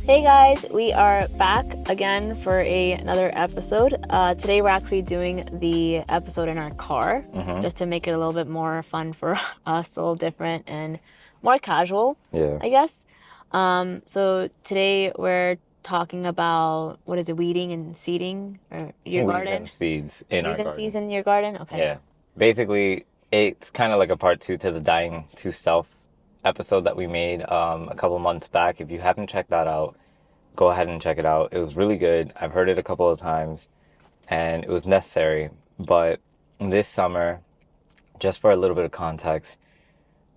Hey guys, we are back again for another episode. Today we're actually doing the episode in our car, just to make it a little bit more fun for us, a little different and more casual, Yeah. I guess. So today we're talking about, what is it, weeding and seeding, or your Weeds garden? and seeds in our Weeds and seeds garden. in your garden? Okay. Yeah. Basically, it's kind of like a part two to the Dying to Self episode that we made a couple months back. If you haven't checked that out, go ahead and check it out. It was really good. I've heard it a couple of times and it was necessary. But this summer, just for a little bit of context,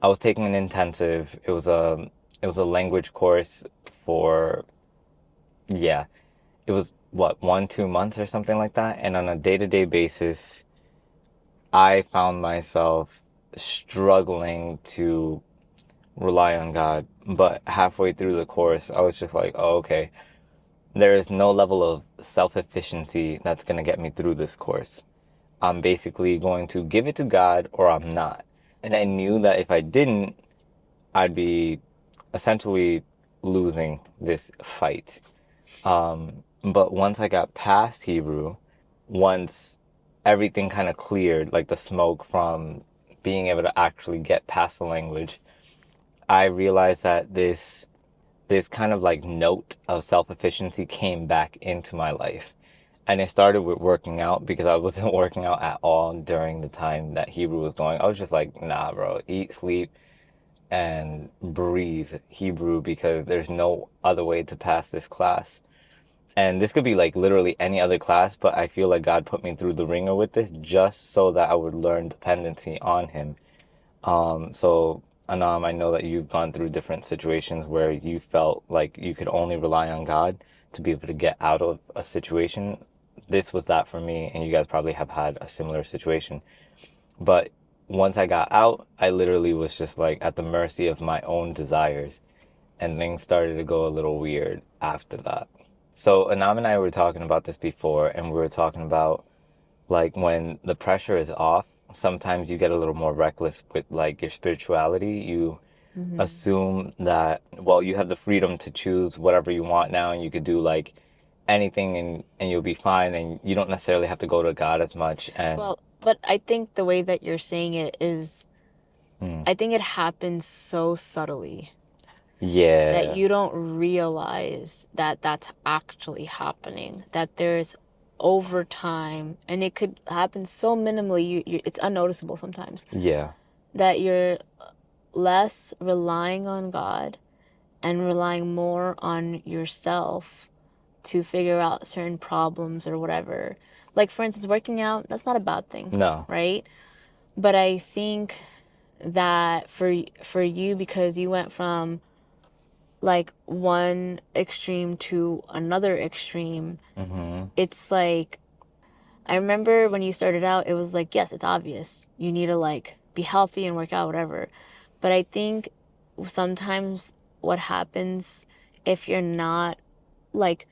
I was taking an intensive. It was a language course for, yeah, it was what, 1 2 months or something like that. And on a day-to-day basis, I found myself struggling to rely on God. But halfway through the course, I was just like, oh, okay, there is no level of self-efficiency that's going to get me through this course. I'm basically going to give it to God or I'm not. And I knew that if I didn't, I'd be essentially losing this fight. But once I got past Hebrew, once everything kind of cleared, like the smoke from being able to actually get past the language, I realized that this kind of like note of self-efficiency came back into my life. And it started with working out because I wasn't working out at all during the time that Hebrew was going. I was just like, nah, bro, eat, sleep, and breathe Hebrew because there's no other way to pass this class. And this could be like literally any other class, but I feel like God put me through the ringer with this just so that I would learn dependency on Him. So Anam, I know that you've gone through different situations where you felt like you could only rely on God to be able to get out of a situation. This was that for me, and you guys probably have had a similar situation. But once I got out, I literally was just like at the mercy of my own desires, and things started to go a little weird after that. So Anam and I were talking about this before, and we were talking about like when the pressure is off, sometimes you get a little more reckless with like your spirituality. You Mm-hmm. assume that, well, you have the freedom to choose whatever you want now, and you could do like anything and you'll be fine, and you don't necessarily have to go to God as much. And Well, but I think the way that you're saying it is, mm, I think it happens so subtly that yeah, you don't realize that that's actually happening, that there's overtime, and it could happen so minimally, it's unnoticeable sometimes, yeah, that you're less relying on God and relying more on yourself to figure out certain problems or whatever. Like, for instance, working out, that's not a bad thing, no, right? But I think that for you, because you went from like one extreme to another extreme, mm-hmm, it's like, I remember when you started out, it was like, yes, it's obvious. You need to like be healthy and work out, whatever. But I think sometimes what happens, if you're not like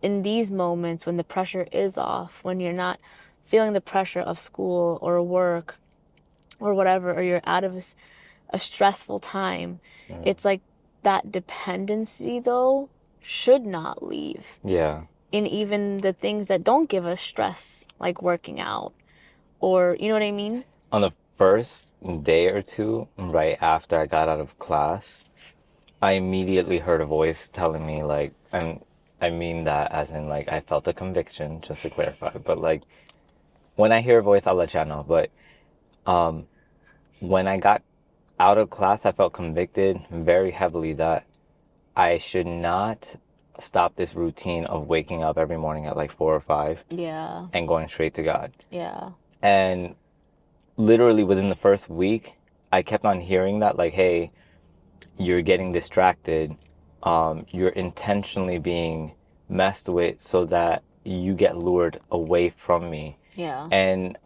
in these moments when the pressure is off, when you're not feeling the pressure of school or work or whatever, or you're out of a stressful time, mm, it's like that dependency, though, should not leave yeah. in even the things that don't give us stress, like working out, or you know what I mean? On the first day or two, right after I got out of class, I immediately heard a voice telling me like, and I mean that as in like I felt a conviction, just to clarify. But like when I hear a voice, I'll let y'all know. But when I got out of class, I felt convicted very heavily that I should not stop this routine of waking up every morning at like 4 or 5 Yeah, and going straight to God. yeah, And literally within the first week, I kept on hearing that like, hey, you're getting distracted. You're intentionally being messed with so that you get lured away from me. yeah. And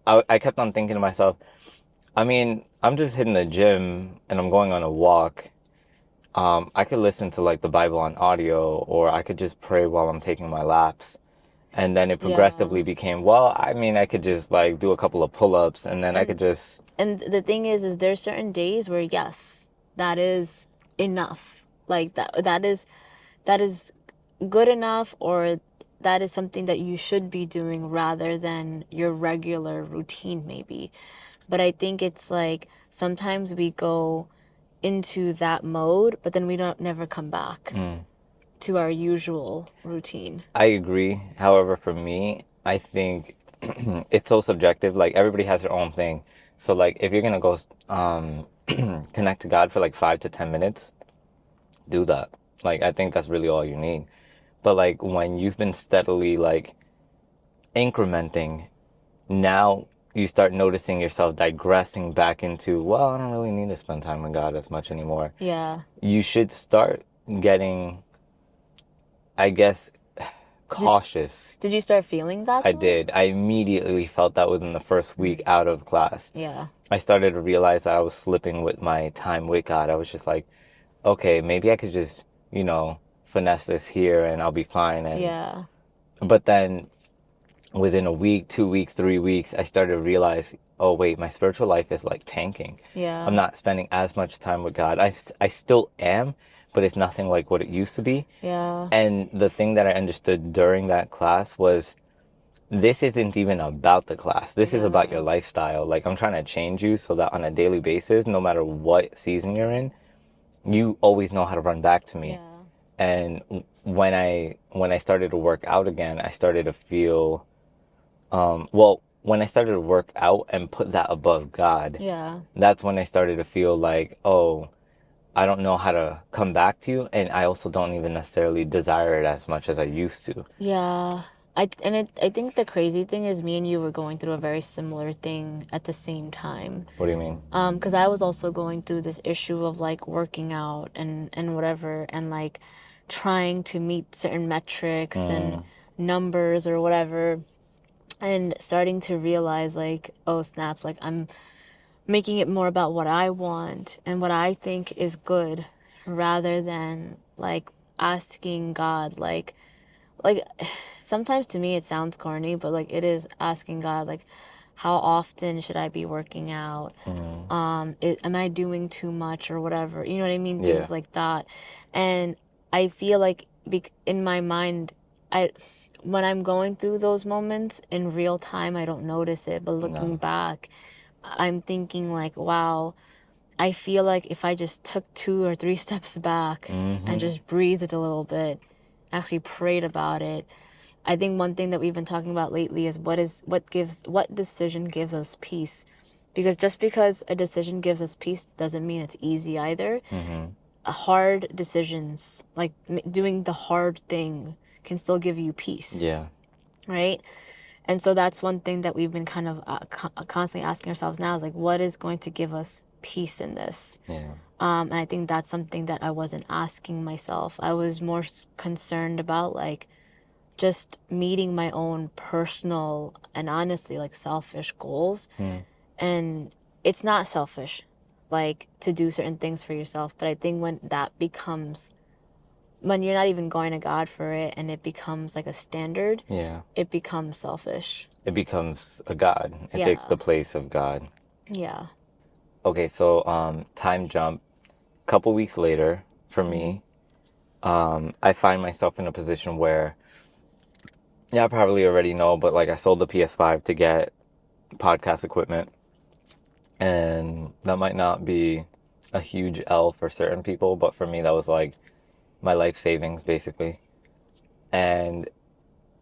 I kept on thinking to myself, I mean, I'm just hitting the gym and I'm going on a walk. I could listen to like the Bible on audio, or I could just pray while I'm taking my laps. And then it Yeah. progressively became, well, I mean, I could just like do a couple of pull-ups and then I And could just, and the thing is there's certain days where yes, that is enough. Like that is good enough, or that is something that you should be doing rather than your regular routine maybe. But I think it's like sometimes we go into that mode, but then we don't never come back to our usual routine. I agree. However, for me, I think it's so subjective. Like everybody has their own thing. So like if you're gonna go connect to God for like 5 to 10 minutes, do that. Like I think that's really all you need. But like when you've been steadily like incrementing, now you start noticing yourself digressing back into, well, I don't really need to spend time with God as much anymore. Yeah. You should start getting, I guess, Did cautious. did you start feeling that I though? did. I immediately felt that within the first week out of class. Yeah. I started to realize that I was slipping with my time with God. I was just like, okay, maybe I could just, finesse this here and I'll be fine. And Yeah. but then within a week, 2 weeks, 3 weeks, I started to realize, oh wait, my spiritual life is like tanking. I'm Yeah. not spending as much time with God. I still am, but it's nothing like what it used to be. Yeah. And the thing that I understood during that class was this isn't even about the class. This is about your Yeah. lifestyle. Like I'm trying to change you so that on a daily basis, no matter what season you're in, you always know how to run back to me. Yeah. And when I started to work out again, I started to feel when I started to work out and put that above God, Yeah. that's when I started to feel like, oh, I don't know how to come back to you, and I also don't even necessarily desire it as much as I used to. Yeah. I think the crazy thing is me and you were going through a very similar thing at the same time. What do you mean? Because I was also going through this issue of like working out and whatever, and like trying to meet certain metrics and Mm, numbers or whatever, and starting to realize like, oh snap, like I'm making it more about what I want and what I think is good rather than like asking God like sometimes to me it sounds corny, but like it is asking God like how often should I be working out? mm, Am I doing too much or whatever? You know what I mean? yeah. Things like that. And I feel like in my mind, I when I'm going through those moments in real time, I don't notice it, but looking No. back, I'm thinking like, wow, I feel like if I just took 2 or 3 steps back and Mm-hmm. just breathed a little bit, actually prayed about it. I think one thing that we've been talking about lately is what decision gives us peace. Because just because a decision gives us peace doesn't mean it's easy either. Mm-hmm. Hard decisions, like doing the hard thing, can still give you peace, Yeah. right? And so that's one thing that we've been kind of constantly asking ourselves now is like, what is going to give us peace in this? Yeah. And I think that's something that I wasn't asking myself. I was more concerned about like just meeting my own personal and honestly like selfish goals. Mm. And it's not selfish like to do certain things for yourself, but I think when you're not even going to God for it and it becomes like a standard, Yeah. it becomes selfish. It becomes a God. It takes Yeah. the place of God. Yeah. Okay, so time jump. Couple weeks later, for Mm-hmm. me, I find myself in a position where, yeah, I probably already know, but like I sold the PS5 to get podcast equipment, and that might not be a huge L for certain people, but for me, that was like my life savings basically. And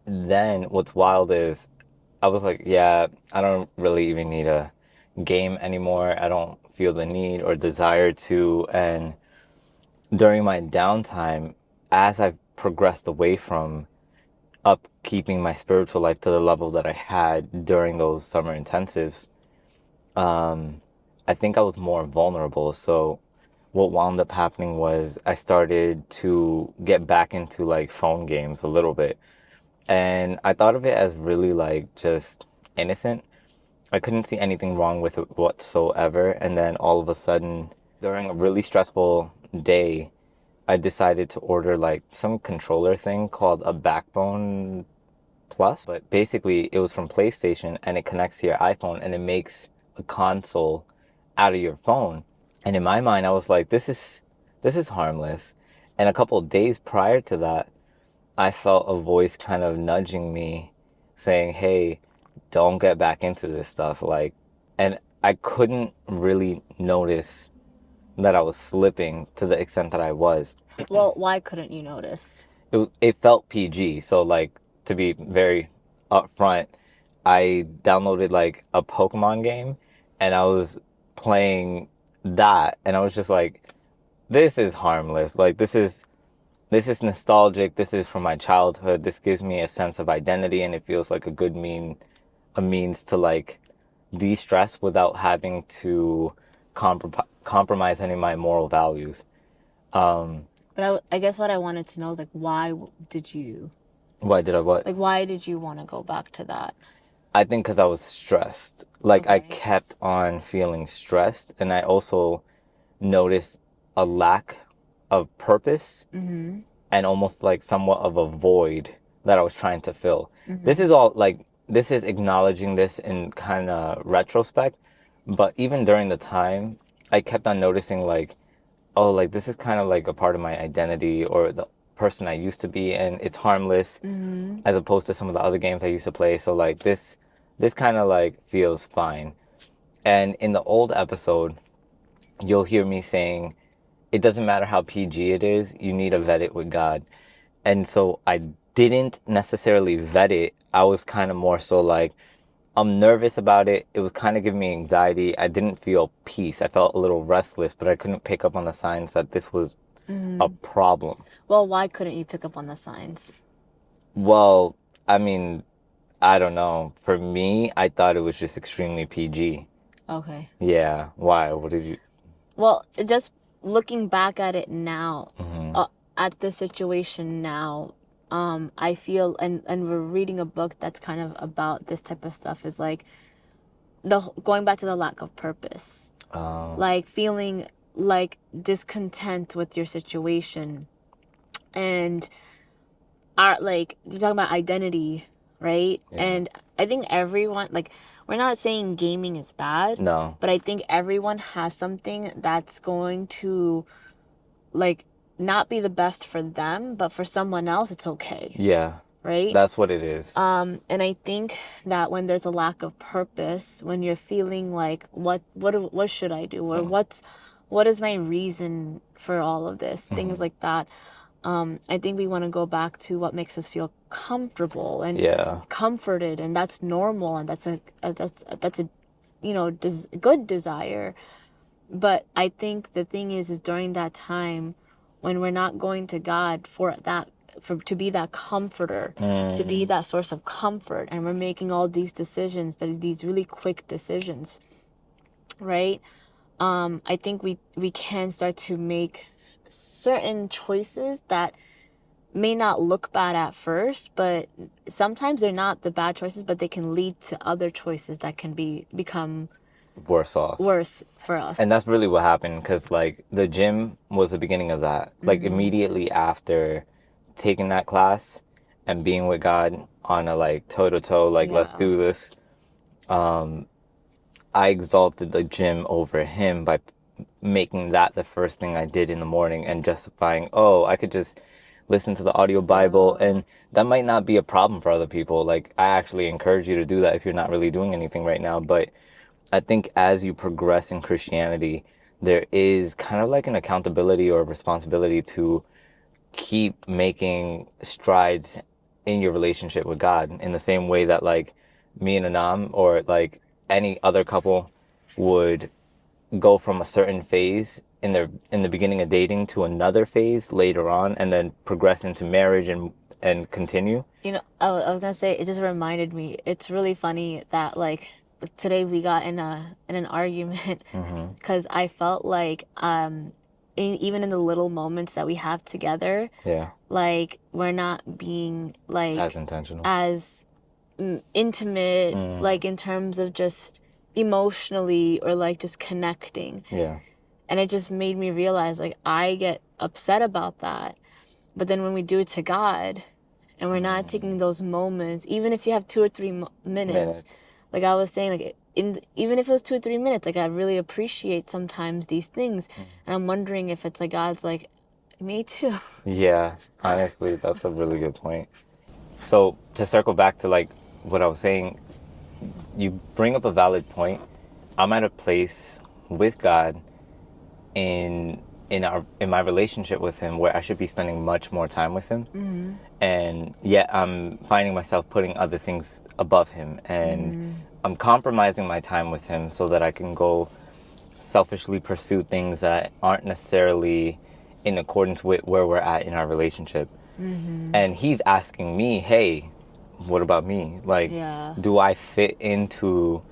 then what's wild is I was like, yeah, I don't really even need a game anymore. I don't feel the need or desire to. And during my downtime, as I've progressed away from upkeeping my spiritual life to the level that I had during those summer intensives, I think I was more vulnerable. So what wound up happening was I started to get back into like phone games a little bit. And I thought of it as really like just innocent. I couldn't see anything wrong with it whatsoever. And then all of a sudden, during a really stressful day, I decided to order like some controller thing called a Backbone Plus. But basically, it was from PlayStation and it connects to your iPhone and it makes a console out of your phone. And in my mind, I was like, this is harmless. And a couple of days prior to that, I felt a voice kind of nudging me saying, hey, don't get back into this stuff. Like, and I couldn't really notice that I was slipping to the extent that I was. Well, why couldn't you notice? It felt PG. So, like, to be very upfront, I downloaded like a Pokemon game and I was playing that. And I was just like, this is harmless. Like, this is nostalgic. This is from my childhood. This gives me a sense of identity, and it feels like a means to like de-stress without having to compromise any of my moral values. But I guess what I wanted to know is like, why did you, Why did I what? like, why did you want to go back to that? I think because I was stressed. Like I Okay. kept on feeling stressed, and I also noticed a lack of purpose Mm-hmm. and almost like somewhat of a void that I was trying to fill. This Mm-hmm. is all like this is acknowledging this in kind of retrospect, but even during the time, I kept on noticing like, oh, like this is kind of like a part of my identity or the person I used to be, and it's harmless Mm-hmm. as opposed to some of the other games I used to play. So like this kind of like feels fine. And in the old episode, you'll hear me saying, it doesn't matter how PG it is, you need to vet it with God. And so I didn't necessarily vet it. I was kind of more so like, I'm nervous about it. It was kind of giving me anxiety. I didn't feel peace. I felt a little restless, but I couldn't pick up on the signs that this was a Mm-hmm. problem. Well, why couldn't you pick up on the signs? Well, I mean, I don't know. For me, I thought it was just extremely PG. Okay. Yeah. Why? What did you? Well, just looking back at it now, Hmm. at the situation now, I feel, and we're reading a book that's kind of about this type of stuff, is like going back to the lack of purpose, Uh, like feeling like discontent with your situation, and like you're talking about identity, right? yeah. And I think everyone, like, we're not saying gaming is bad, No. but I think everyone has something that's going to, like, not be the best for them, but for someone else it's okay, Yeah. right? That's what it is. And I think that when there's a lack of purpose, when you're feeling like what should I do, or Mm. what is my reason for all of this, things Mhm. like that. I think we want to go back to what makes us feel comfortable and Yeah. comforted, and that's normal, and that's a good desire. But I think the thing is during that time when we're not going to God for that, for to be that comforter, to be Hmm. that source of comfort, and we're making all these decisions, these really quick decisions, right? I think we can start to make certain choices that may not look bad at first, but sometimes they're not the bad choices, but they can lead to other choices that can become Worse off. worse for And us. that's really what happened because, like, the gym was the beginning of that. Like, Mm-hmm. immediately after taking that class and being with God on a, like, toe to toe, like, let's Yeah. do this, I exalted the gym over him by making that the first thing I did in the morning and justifying, oh, I could just listen to the audio Bible. Yeah. And that might not be a problem for other people. Like, I actually encourage you to do that if you're not really doing anything right now. But I think as you progress in Christianity, there is kind of like an accountability or responsibility to keep making strides in your relationship with God in the same way that like me and Anam or like any other couple would go from a certain phase in the beginning of dating to another phase later on and then progress into marriage and continue. I was gonna say, it just reminded me. It's really funny that, like, today we got in an argument Hmm. because I felt like even in the little moments that we have together, Yeah, like we're not being as like intentional. as intimate, Mm, like in terms of just emotionally, or like just connecting. yeah. And it just made me realize, like, I get upset about that. But then when we do it to God, and we're not taking Mm, those moments, even if you have 2 or 3 minutes, minutes. like I was saying, like, even if it was 2 or 3 minutes, like, I really appreciate sometimes these things. Mm, And I'm wondering if it's like God's like, Me too. Yeah, honestly, that's a really good point. So to circle back to like what I was saying, you bring up a valid point. I'm at a place with God in in my relationship with him where I should be spending much more time with him. Mm-hmm. And yet I'm finding myself putting other things above him, and Mm-hmm. I'm compromising my time with him so that I can go selfishly pursue things that aren't necessarily in accordance with where we're at in our relationship. Mm-hmm. And he's asking me, hey, what about me? Like, Yeah. do I fit into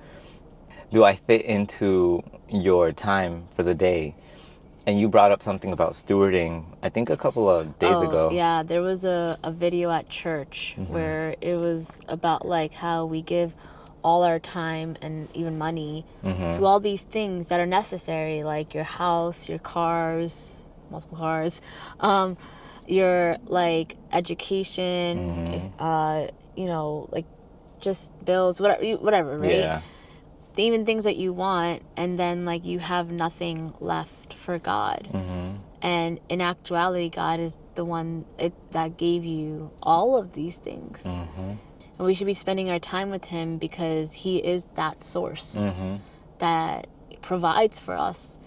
your time for the day? And you brought up something about stewarding, I think a couple of days Oh, ago. yeah. There was a video at church Mm-hmm. where it was about like how we give all our time and even money Mm-hmm. to all these things that are necessary, like your house, your cars, multiple cars, um, your like education, Mm-hmm. you know, like just bills, whatever, right? Yeah. Even things that you want, and then like you have nothing left for God. Mm-hmm. And in actuality, God is the one that gave you all of these things. Mm-hmm. And we should be spending our time with Him because He is that source Mm-hmm. that provides for us.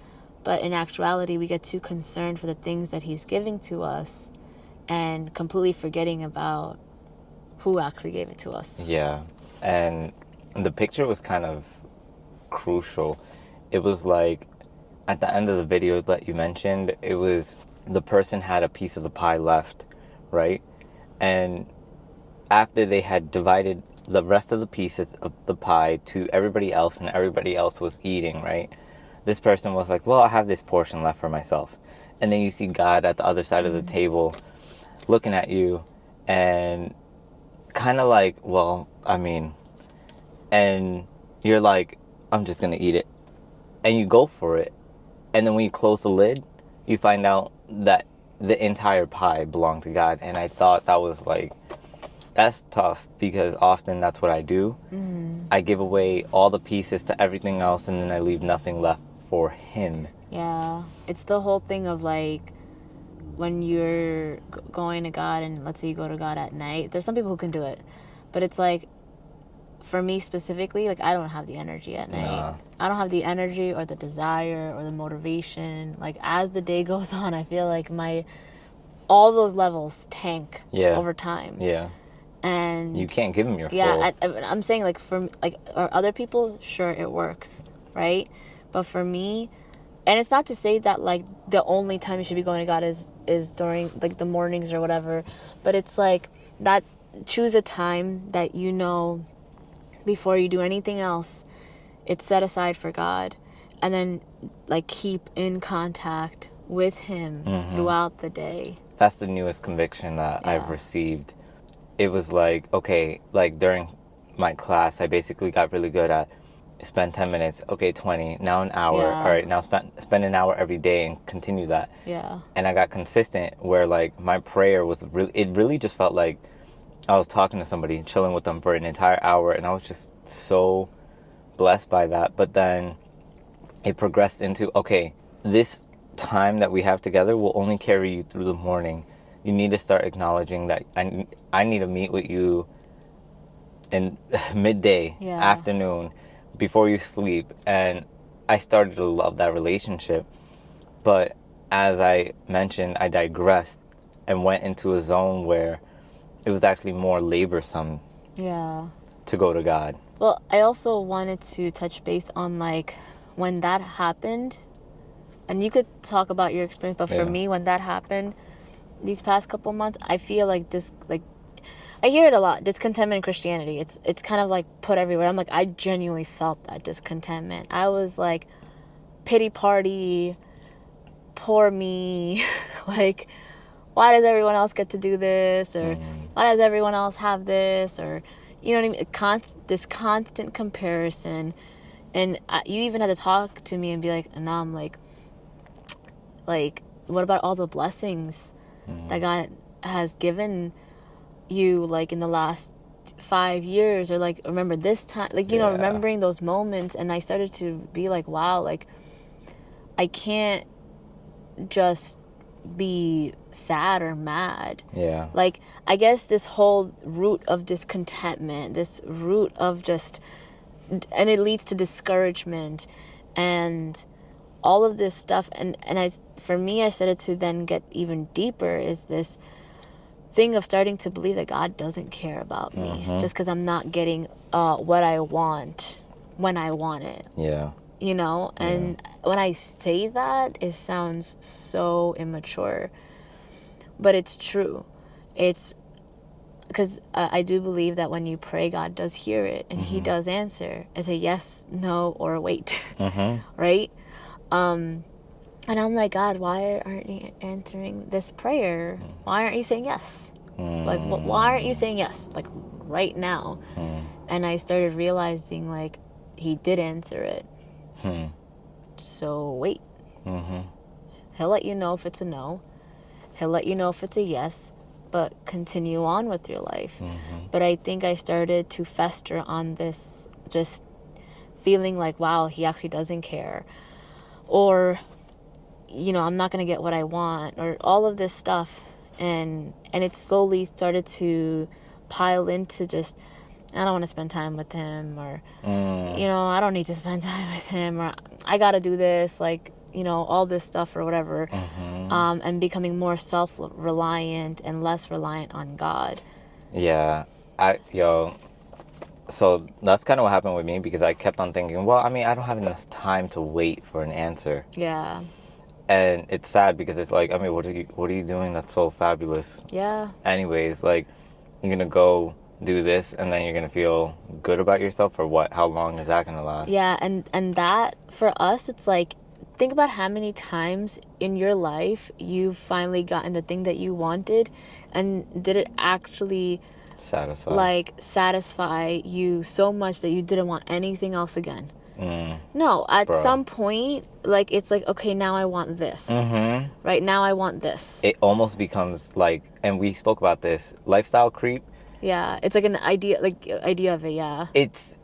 But in actuality, we get too concerned for the things that He's giving to us and completely forgetting about who actually gave it to us. Yeah. And the picture was kind of crucial. It was like at the end of the video that you mentioned, it was the person had a piece of the pie left, right? And after they had divided the rest of the pieces of the pie to everybody else and everybody else was eating, right? This person was like, well, I have this portion left for myself. And then you see God at the other side of the table looking at you and kind of like, well, I mean, and you're like, I'm just going to eat it. And you go for it. And then when you close the lid, you find out that the entire pie belonged to God. And I thought that was like, that's tough because often that's what I do. I give away all the pieces to everything else and then I leave nothing left for Him. Yeah. It's the whole thing of like when you're going to God, and let's say you go to God at night. There's some people who can do it. But it's like, for me specifically, like I don't have the energy at night. Nah. I don't have the energy or the desire or the motivation. Like as the day goes on, I feel like my all those levels tank Yeah. over time. Yeah. And You can't give Him your yeah, full. I'm saying like for like or other people, sure it works, right? But for me, and it's not to say that like the only time you should be going to God is during like the mornings or whatever, but it's like that choose a time that you know before you do anything else, it's set aside for God, and then like keep in contact with Him throughout the day. That's the newest conviction that I've Yeah. received. It was like, okay, like during my class, I basically got really good at spend 10 minutes, okay, 20, now an hour. All Yeah. right, now spend an hour every day and continue that. Yeah. And I got consistent where like my prayer was really, it really just felt like I was talking to somebody, chilling with them for an entire hour, and I was just so blessed by that. But then it progressed into, okay, this time that we have together will only carry you through the morning. You need to start acknowledging that I need to meet with you in midday, Yeah. afternoon, before you sleep. And I started to love that relationship. But as I mentioned, I digressed and went into a zone where it was actually more laborsome Yeah. to go to God. Well, I also wanted to touch base on like when that happened, and you could talk about your experience, but for Yeah. me, when that happened these past couple months, I feel like this, like, I hear it a lot, discontentment in Christianity. It's kind of like put everywhere. I'm like, I genuinely felt that discontentment. I was like, pity party, poor me, like, why does everyone else get to do this, or why does everyone else have this, or you know what I mean, this constant comparison. And you even had to talk to me and be like, and now I'm like what about all the blessings that God has given you, like in the last 5 years, or like remember this time, like you know, Yeah. remembering those moments. And I started to be like, wow, like I can't just be sad or mad. Yeah. Like, I guess this whole root of discontentment, this root of just, and it leads to discouragement and all of this stuff. And for me, I started to then get even deeper, is this thing of starting to believe that God doesn't care about me just because I'm not getting what I want when I want it. Yeah. You know? And when I say that, it sounds so immature. But it's true. It's because I do believe that when you pray, God does hear it. And he does answer. It's a yes, no, or wait. Right? And I'm like, God, why aren't you answering this prayer? Why aren't you saying yes? Like, why aren't you saying yes? Like, right now. And I started realizing, like, he did answer it. So wait. He'll let you know if it's a no. He'll let you know if it's a yes. But continue on with your life. But I think I started to fester on this, just feeling like, wow, he actually doesn't care. Or, you know, I'm not going to get what I want, or all of this stuff. And it slowly started to pile into just, I don't want to spend time with him, or, you know, I don't need to spend time with him, or I got to do this, like, you know, all this stuff or whatever. And becoming more self-reliant and less reliant on God. Yeah. So that's kind of what happened with me, because I kept on thinking, well, I mean, I don't have enough time to wait for an answer. Yeah. And it's sad, because it's like, I mean, what are you doing that's so fabulous? Yeah. Anyways, like, you're going to go do this and then you're going to feel good about yourself, or what? How long is that going to last? Yeah, and that, for us, it's like, think about how many times in your life you've finally gotten the thing that you wanted, and did it actually satisfy you so much that you didn't want anything else again? No, at some point, like, it's like, okay, now I want this. Right, now I want this. It almost becomes like, and we spoke about this, lifestyle creep. Yeah, it's like an idea of it. Yeah, it's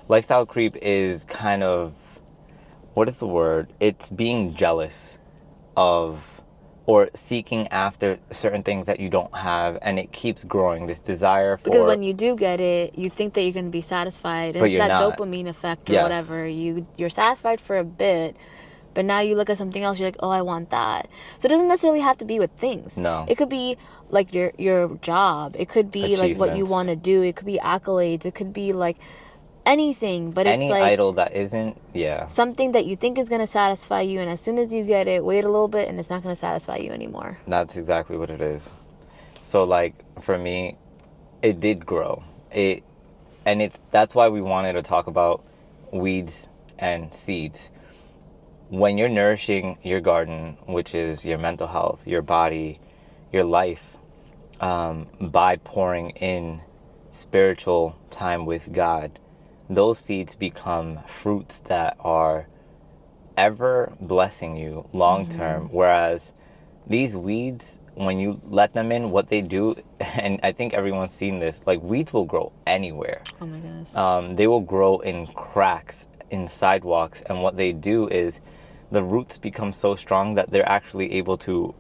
lifestyle creep is kind of, what is the word? It's being jealous of, or seeking after certain things that you don't have, and it keeps growing, this desire for... Because when you do get it, you think that you're going to be satisfied, and but it's you're that not. dopamine effect or whatever. You're satisfied for a bit, but now you look at something else, you're like, oh, I want that. So it doesn't necessarily have to be with things. No. It could be like your job. It could be like what you want to do. It could be accolades. It could be like anything, but any it's like idol that isn't something that you think is going to satisfy you, and as soon as you get it, wait a little bit and it's not going to satisfy you anymore. That's exactly what it is. So, like, for me, it did grow. That's why we wanted to talk about weeds and seeds. When you're nourishing your garden, which is your mental health, your body, your life, by pouring in spiritual time with God, those seeds become fruits that are ever blessing you long term. Whereas these weeds, when you let them in, what they do, and I think everyone's seen this, like, weeds will grow anywhere. Oh my goodness. They will grow in cracks, in sidewalks, and what they do is the roots become so strong that they're actually able to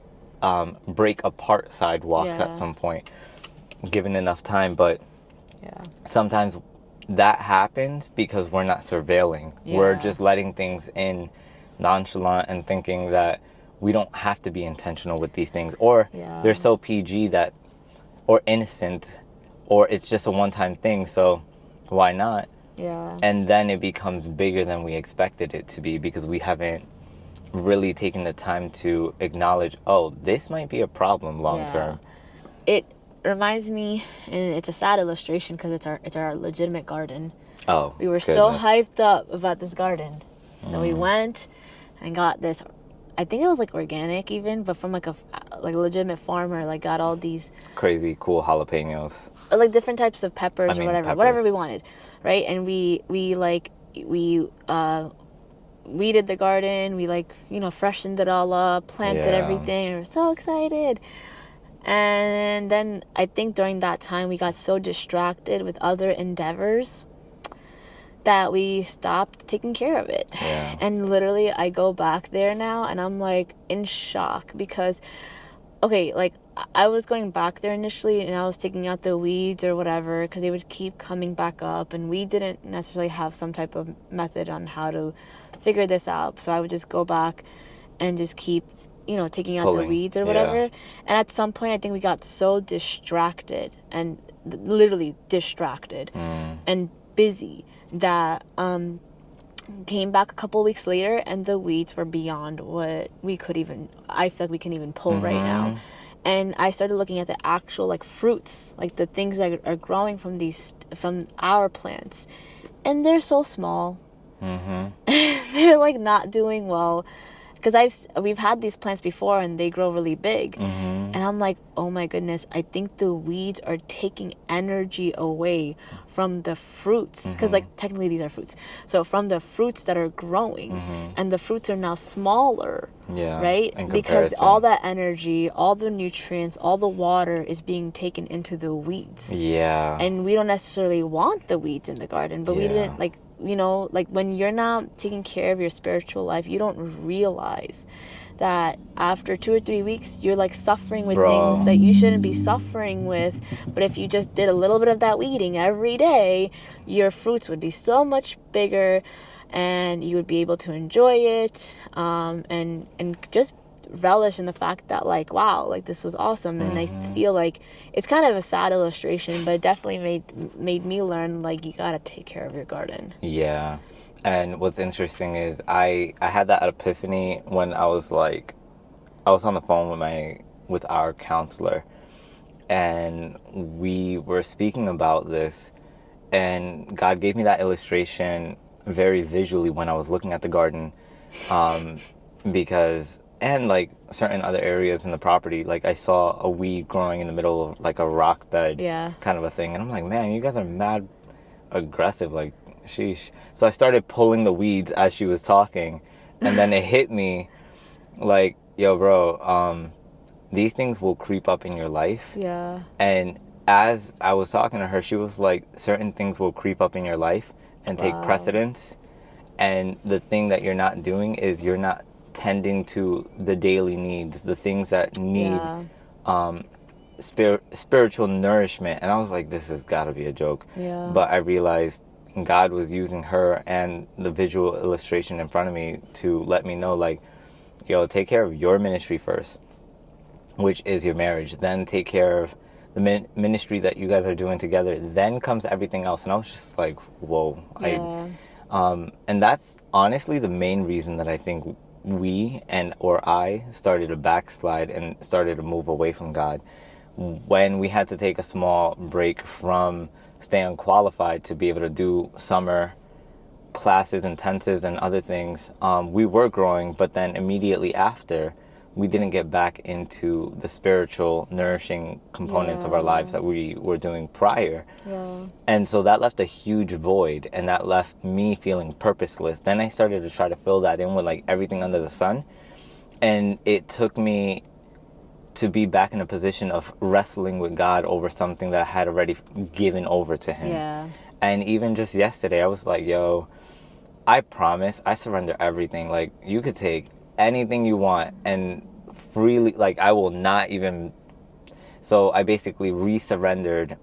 break apart sidewalks at some point, given enough time. But sometimes that happens because we're not surveilling. We're just letting things in nonchalant and thinking that we don't have to be intentional with these things, or they're so PG that, or innocent, or it's just a one-time thing, so why not? And then it becomes bigger than we expected it to be, because we haven't really taken the time to acknowledge, oh, this might be a problem long term. It reminds me, and it's a sad illustration because it's our legitimate garden. Oh, we were so hyped up about this garden. So we went and got this, I think it was like organic even, but from like a legitimate farmer, like got all these crazy cool jalapenos, or like different types of peppers or whatever we wanted, right? And we weeded the garden, we freshened it all up, planted everything, and we were so excited. And then I think during that time we got so distracted with other endeavors that we stopped taking care of it. Yeah. And literally, I go back there now and I'm like in shock because, okay, like I was going back there initially and I was taking out the weeds or whatever because they would keep coming back up, and we didn't necessarily have some type of method on how to figure this out. So I would just go back and just keep, taking out the Pulling. weeds or Yeah. whatever. And at some point, I think we got so distracted and literally distracted and busy that came back a couple weeks later and the weeds were beyond what I feel like we can even pull right now. And I started looking at the actual like fruits, like the things that are growing from our plants, and they're so small. They're like not doing well, because we've had these plants before and they grow really big. And I'm like, oh my goodness, I think the weeds are taking energy away from the fruits, because like technically these are fruits, so from the fruits that are growing, and the fruits are now smaller. Yeah, right, in because comparison. all that energy, all the nutrients, all the water is being taken into the weeds. Yeah. And we don't necessarily want the weeds in the garden, but we Yeah. didn't like, like when you're not taking care of your spiritual life, you don't realize that after 2 or 3 weeks you're like suffering with Bro. things that you shouldn't be suffering with. But if you just did a little bit of that weeding every day, your fruits would be so much bigger and you would be able to enjoy it, and just relish in the fact that like, wow, like this was awesome. And I feel like it's kind of a sad illustration, but it definitely made me learn like you gotta take care of your garden. Yeah. And what's interesting is I had that epiphany when I was on the phone with our counselor, and we were speaking about this, and God gave me that illustration very visually when I was looking at the garden, because, and like certain other areas in the property, like I saw a weed growing in the middle of like a rock bed, Yeah. kind of a thing, and I'm like, man, you guys are mad aggressive, like, sheesh. So I started pulling the weeds as she was talking, and then it hit me like, yo, bro, these things will creep up in your life. Yeah. And as I was talking to her, she was like, certain things will creep up in your life and take Wow. precedence. And the thing that you're not doing is you're not tending to the daily needs, the things that need spiritual nourishment. And I was like, this has got to be a joke. Yeah. But I realized God was using her and the visual illustration in front of me to let me know, like, yo, take care of your ministry first, which is your marriage. Then take care of the ministry that you guys are doing together. Then comes everything else. And I was just like, whoa. Yeah. And that's honestly the main reason that I think I started to backslide and started to move away from God. When we had to take a small break from staying qualified to be able to do summer classes, intensives, and other things, we were growing, but then immediately after, we didn't get back into the spiritual, nourishing components of our lives that we were doing prior. Yeah. And so that left a huge void, and that left me feeling purposeless. Then I started to try to fill that in with like everything under the sun. And it took me to be back in a position of wrestling with God over something that I had already given over to him. Yeah. And even just yesterday, I was like, yo, I promise I surrender everything. Like, you could take anything you want and freely, like, I will not even. So I basically re-surrendered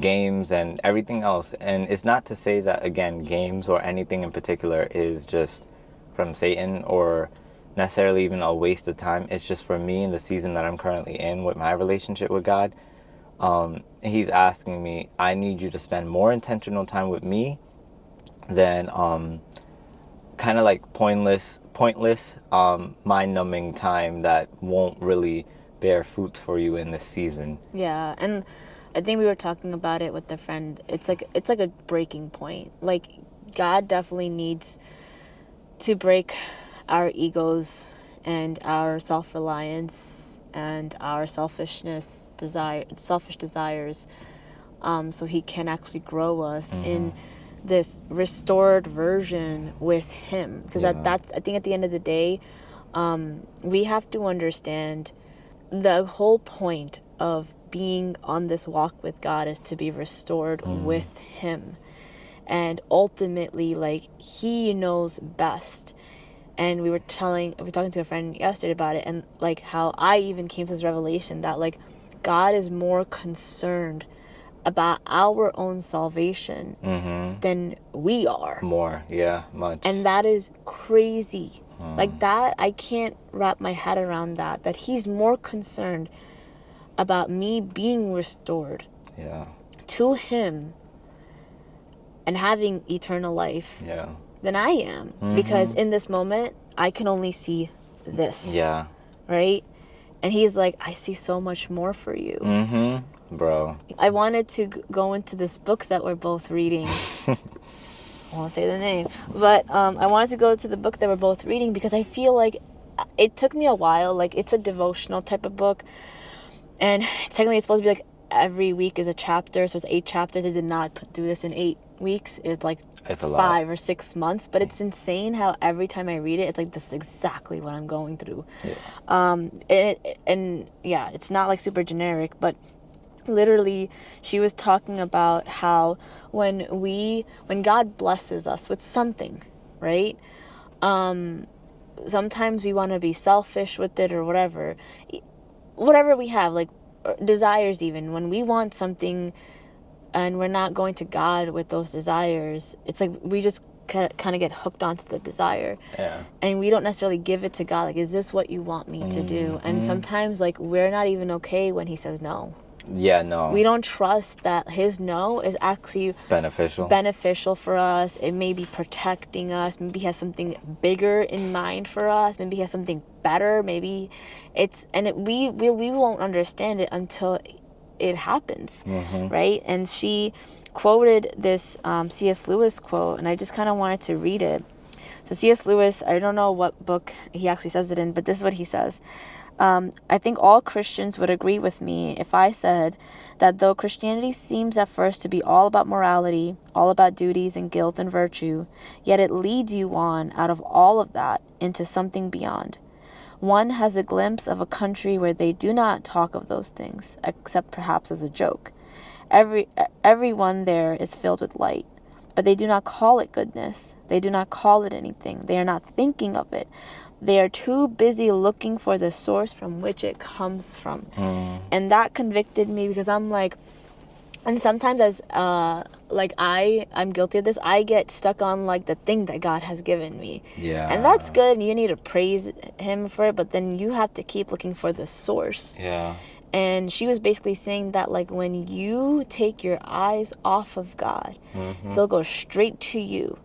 games and everything else. And it's not to say that, again, games or anything in particular is just from Satan or necessarily even a waste of time. It's just for me in the season that I'm currently in with my relationship with God. He's asking me, I need you to spend more intentional time with me than kind of like pointless mind-numbing time that won't really bear fruit for you in this season. Yeah. And I think we were talking about it with a friend. It's like a breaking point. Like, God definitely needs to break our egos and our self-reliance and our selfish desires, so he can actually grow us in this restored version with him. Because that's, I think at the end of the day, we have to understand the whole point of being on this walk with God is to be restored with him. and ultimately, like, he knows best. And we were talking to a friend yesterday about it, and like how I even came to this revelation that like God is more concerned about our own salvation than we are. More, yeah, much. And that is crazy. Like that, I can't wrap my head around that he's more concerned about me being restored to him and having eternal life than I am. Because in this moment, I can only see this. Yeah. Right? And he's like, I see so much more for you. Bro. I wanted to go into this book that we're both reading. I won't say the name. But I wanted to go to the book that we're both reading because I feel like it took me a while. Like, it's a devotional type of book. And technically it's supposed to be like every week is a chapter. So it's 8 chapters. I did not do this in 8 weeks. It's like it's a 5 lot. or 6 months. But it's insane how every time I read it, it's like, this is exactly what I'm going through. Yeah. And yeah, it's not like super generic, but literally she was talking about how when God blesses us with something, right? Sometimes we want to be selfish with it or whatever we have, like desires. Even when we want something and we're not going to God with those desires, it's like we just kind of get hooked onto the desire, and we don't necessarily give it to God. Like, is this what you want me to do? And sometimes, like, we're not even okay when he says no. Yeah, no. We don't trust that his no is actually beneficial for us. It may be protecting us. Maybe he has something bigger in mind for us. Maybe he has something better. Maybe it's... And we won't understand it until it happens, right? And she quoted this C.S. Lewis quote, and I just kind of wanted to read it. So C.S. Lewis, I don't know what book he actually says it in, but this is what he says. I think all Christians would agree with me if I said that though Christianity seems at first to be all about morality, all about duties and guilt and virtue, yet it leads you on out of all of that into something beyond. One has a glimpse of a country where they do not talk of those things, except perhaps as a joke. Everyone there is filled with light, but they do not call it goodness. They do not call it anything. They are not thinking of it. They are too busy looking for the source from which it comes from. And that convicted me because I'm like, and sometimes as like I'm guilty of this. I get stuck on like the thing that God has given me. Yeah. And that's good, and you need to praise him for it, but then you have to keep looking for the source. Yeah. And she was basically saying that, like, when you take your eyes off of God, they'll go straight to you.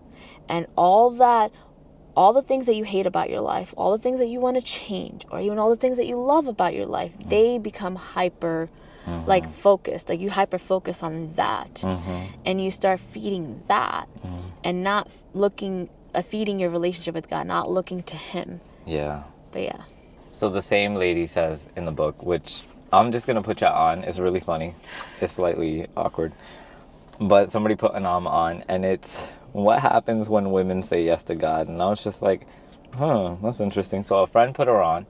And all the things that you hate about your life, all the things that you want to change, or even all the things that you love about your life, they become hyper, like, focused. Like, you hyper focus on that. And you start feeding that and not feeding your relationship with God, not looking to him. Yeah. But yeah. So the same lady says in the book, which I'm just going to put you on. It's really funny. It's slightly awkward. But somebody put an on, and it's what happens when women say yes to God. And I was just like, that's interesting. So a friend put her on.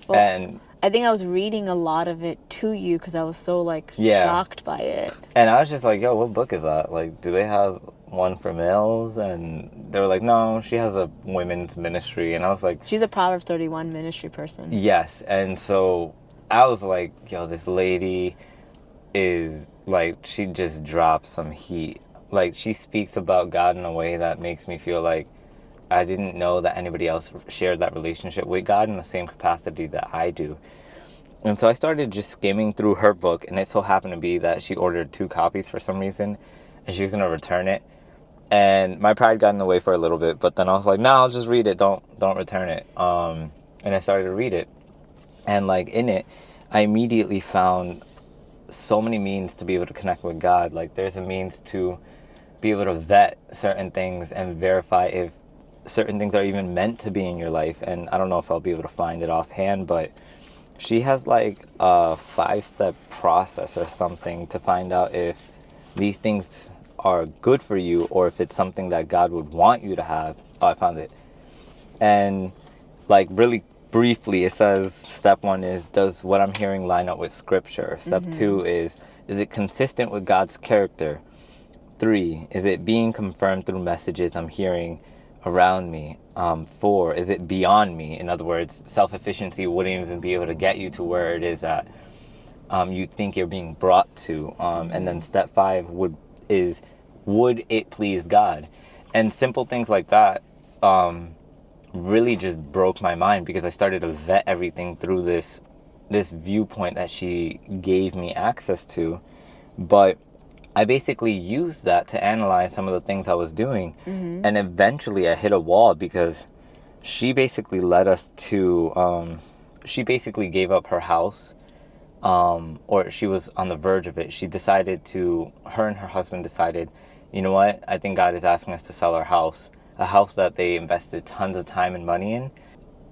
Well, and I think I was reading a lot of it to you because I was so, like, shocked by it. And I was just like, yo, what book is that? Like, do they have one for males? And they were like, no, she has a women's ministry. And I was like... She's a Proverbs 31 ministry person. Yes. And so I was like, yo, this lady is, like, she just drops some heat. Like, she speaks about God in a way that makes me feel like I didn't know that anybody else shared that relationship with God in the same capacity that I do. And so I started just skimming through her book, and it so happened to be that she ordered 2 copies for some reason, and she was going to return it. And my pride got in the way for a little bit, but then I was like, no, I'll just read it. Don't return it. And I started to read it. And, like, in it, I immediately found so many means to be able to connect with God. Like, there's a means to be able to vet certain things and verify if certain things are even meant to be in your life. And I don't know if I'll be able to find it offhand, but she has like a 5-step process or something to find out if these things are good for you or if it's something that God would want you to have. Oh, I found it. And like really briefly, it says step 1 is, does what I'm hearing line up with scripture? Step 2 is it consistent with God's character? 3, is it being confirmed through messages I'm hearing around me? 4, is it beyond me? In other words, self-efficiency wouldn't even be able to get you to where it is that you think you're being brought to. And then step 5 would it please God? And simple things like that really just broke my mind, because I started to vet everything through this viewpoint that she gave me access to. But I basically used that to analyze some of the things I was doing. And eventually I hit a wall, because she basically led us to, she basically gave up her house, or she was on the verge of it. Her and her husband decided, you know what, I think God is asking us to sell our house, a house that they invested tons of time and money in.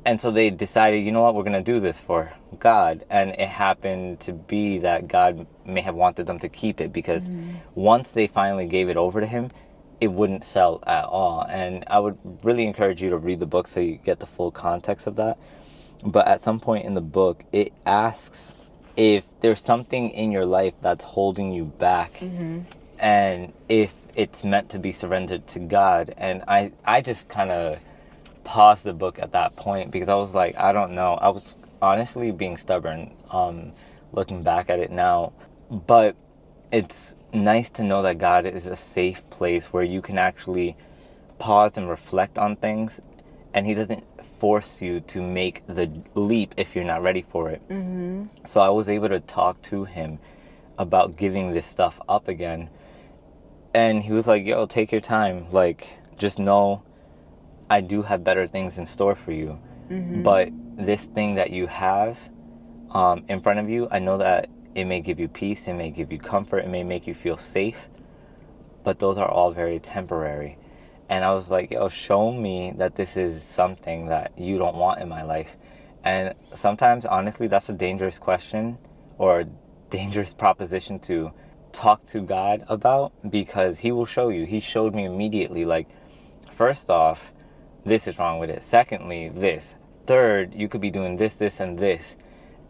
And so they decided, you know what, we're going to do this for God. And it happened to be that God may have wanted them to keep it, because once they finally gave it over to him, it wouldn't sell at all. And I would really encourage you to read the book so you get the full context of that. But at some point in the book, it asks if there's something in your life that's holding you back, and if it's meant to be surrendered to God. And I just kind of paused the book at that point, because I was like, I don't know. I was honestly being stubborn, looking back at it now. But it's nice to know that God is a safe place where you can actually pause and reflect on things, and he doesn't force you to make the leap if you're not ready for it. So I was able to talk to him about giving this stuff up again. And he was like, yo, take your time. Like, just know I do have better things in store for you. But this thing that you have in front of you, I know that it may give you peace, it may give you comfort, it may make you feel safe, but those are all very temporary. And I was like, yo, show me that this is something that you don't want in my life. And sometimes, honestly, that's a dangerous question, or a dangerous proposition to talk to God about, because he will show you. He showed me immediately, like, first off, this is wrong with it. Secondly, this. Third, you could be doing this, this, and this.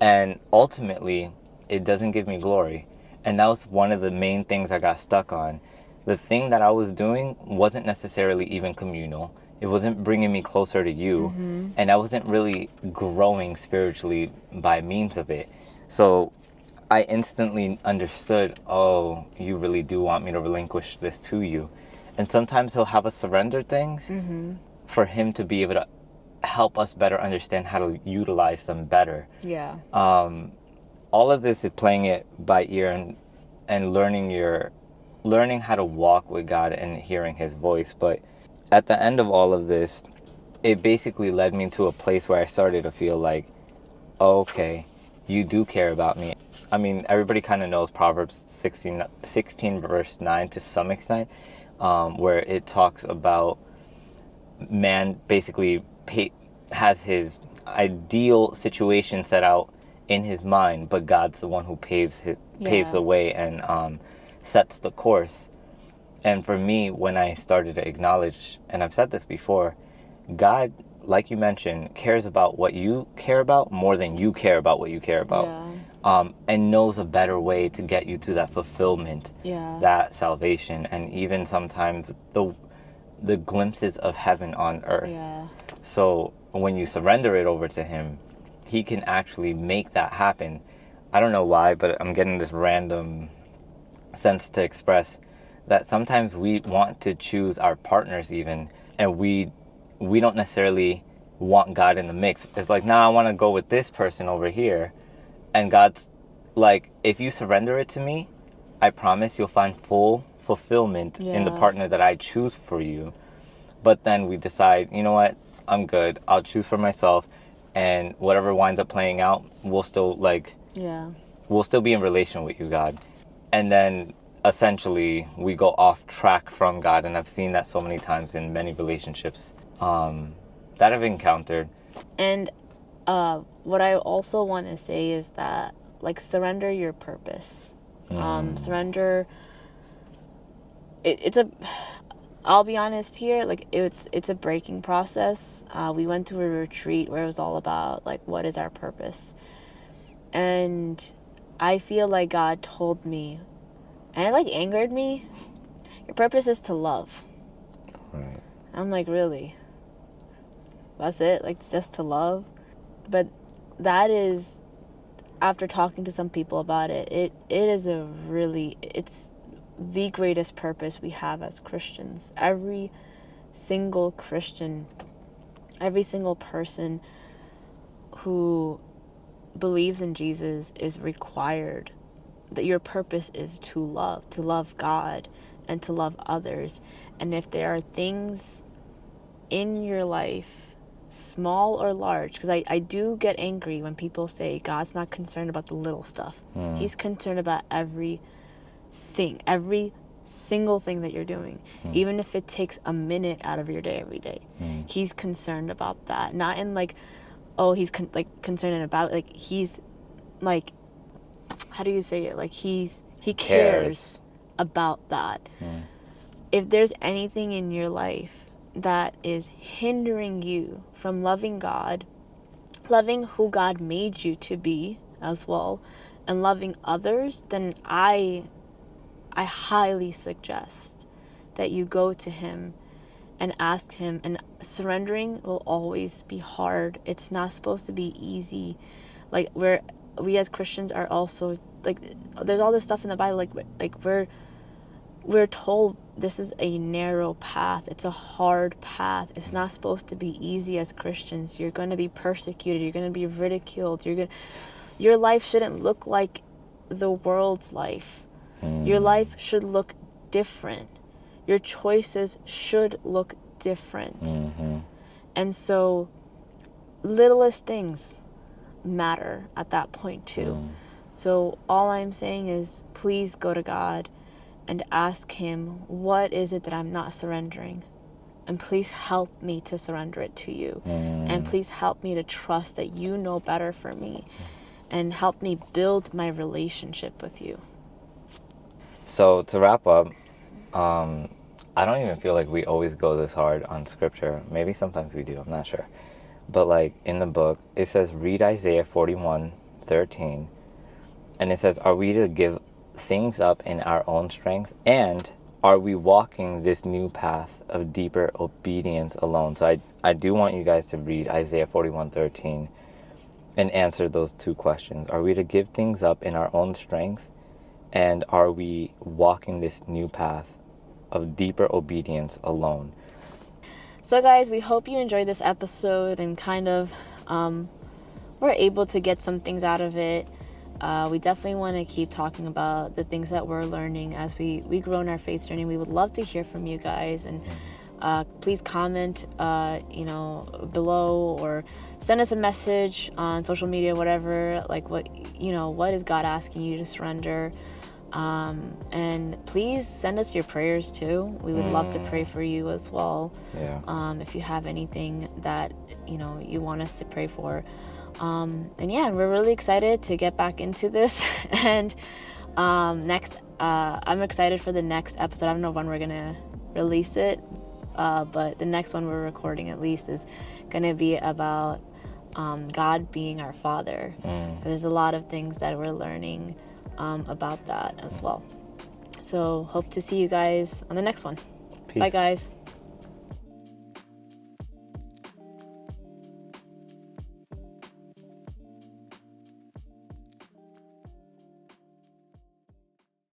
And ultimately, it doesn't give me glory. And that was one of the main things I got stuck on. The thing that I was doing wasn't necessarily even communal. It wasn't bringing me closer to you. And I wasn't really growing spiritually by means of it. So I instantly understood, oh, you really do want me to relinquish this to you. And sometimes he'll have us surrender things for him to be able to help us better understand how to utilize them better. Yeah. All of this is playing it by ear, and learning how to walk with God and hearing his voice. But at the end of all of this, it basically led me to a place where I started to feel like, oh, okay, you do care about me. I mean, everybody kind of knows Proverbs 16 verse 9 to some extent, where it talks about man basically has his ideal situation set out in his mind, but God's the one who paves the way and sets the course. And for me, when I started to acknowledge, and I've said this before, God, like you mentioned, cares about what you care about more than you care about what you care about. And knows a better way to get you to that fulfillment, that salvation, and even sometimes the glimpses of heaven on earth. So when you surrender it over to him, he can actually make that happen. I don't know why, but I'm getting this random sense to express that sometimes we want to choose our partners even, and we don't necessarily want God in the mix. It's like, nah, I want to go with this person over here. And God's like, if you surrender it to me, I promise you'll find full fulfillment in the partner that I choose for you. But then we decide, you know what, I'm good. I'll choose for myself, and whatever winds up playing out, we'll still be in relation with you, God. And then essentially we go off track from God, and I've seen that so many times in many relationships that I've encountered. And what I also want to say is that, like, surrender your purpose. Surrender. I'll be honest here, like, it's a breaking process. We went to a retreat where it was all about, like, what is our purpose? And I feel like God told me, and it, like, angered me, Your purpose is to love. Right. I'm like, really? That's it? Like, just to love? But that is, after talking to some people about it, it's the greatest purpose we have as Christians. Every single Christian, every single person who believes in Jesus is required, that your purpose is to love God and to love others. And if there are things in your life, small or large, because I do get angry when people say God's not concerned about the little stuff. He's concerned about every single thing that you're doing, even if it takes a minute out of your day every day. He's concerned about that, not in like, oh, he's concerned about, like, he's like, how do you say it, like, he cares about that. If there's anything in your life that is hindering you from loving God, loving who God made you to be as well, and loving others, then I highly suggest that you go to him and ask him. And surrendering will always be hard. It's not supposed to be easy. Like, we as Christians are also, like, there's all this stuff in the Bible, like we're told this is a narrow path. It's a hard path. It's not supposed to be easy as Christians. You're going to be persecuted. You're going to be ridiculed. Your life shouldn't look like the world's life. Your life should look different. Your choices should look different. And so littlest things matter at that point too. So all I'm saying is, please go to God and ask him, what is it that I'm not surrendering? And please help me to surrender it to you. And please help me to trust that you know better for me. And help me build my relationship with you. So to wrap up, I don't even feel like we always go this hard on scripture. Maybe sometimes we do, I'm not sure. But like in the book, it says, read Isaiah 41:13. And it says, are we to give things up in our own strength? And are we walking this new path of deeper obedience alone? So I do want you guys to read Isaiah 41:13 and answer those two questions. Are we to give things up in our own strength? And are we walking this new path of deeper obedience alone? So guys, we hope you enjoyed this episode and kind of were able to get some things out of it. We definitely want to keep talking about the things that we're learning as we grow in our faith journey. We would love to hear from you guys, and please comment below, or send us a message on social media, whatever, like what is God asking you to surrender. And please send us your prayers too. We would love to pray for you as well. If you have anything that you want us to pray for. And we're really excited to get back into this. And next, I'm excited for the next episode. I don't know when we're gonna release it, but the next one we're recording at least is gonna be about God being our Father. There's a lot of things that we're learning about that as well. So hope to see you guys on the next one. Peace. Bye guys.